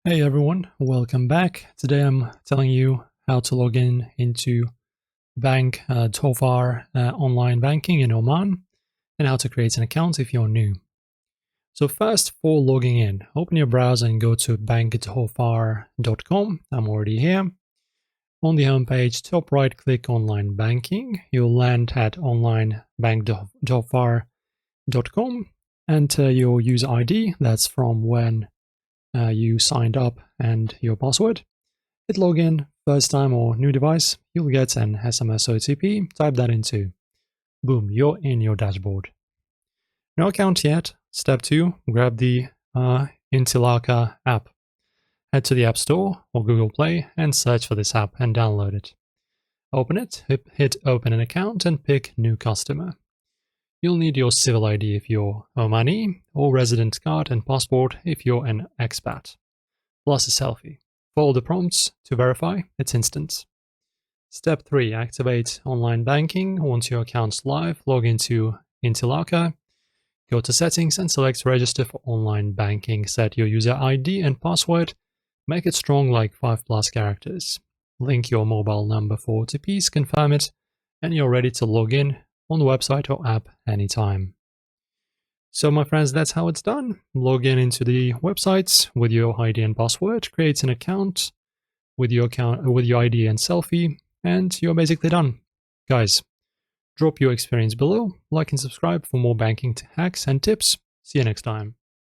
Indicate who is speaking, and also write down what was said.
Speaker 1: Hey everyone, welcome back. Today I'm telling you how to log in into Bank Dhofar online banking in Oman and how to create an account if you're new. So first, for logging in, open your browser and go to bankdhofar.com. I'm already here. On the homepage, top right, click online banking. You'll land at onlinebankdhofar.com. Enter your user ID, that's from when you signed up, and your password. Hit login, first time or new device, you'll get an SMS OTP, type that in too. Boom, you're in your dashboard. No account yet. Step 2, grab the Intilaka app. Head to the App Store or Google Play and search for this app and download it. Open it, hit open an account and pick new customer. You'll need your civil ID if you're Omani, or resident card and passport if you're an expat, plus a selfie. Follow the prompts to verify, it's instant. Step 3, activate online banking. Once your account's live, log into Intilaka, go to settings and select register for online banking. Set your user ID and password, make it strong like 5+ characters. Link your mobile number for OTPs, confirm it, and you're ready to log in on the website or app anytime. So my friends, that's how it's done. Log in into the website with your ID and password, create an account with your ID and selfie, and you're basically done. Guys, drop your experience below, like and subscribe for more banking hacks and tips. See you next time.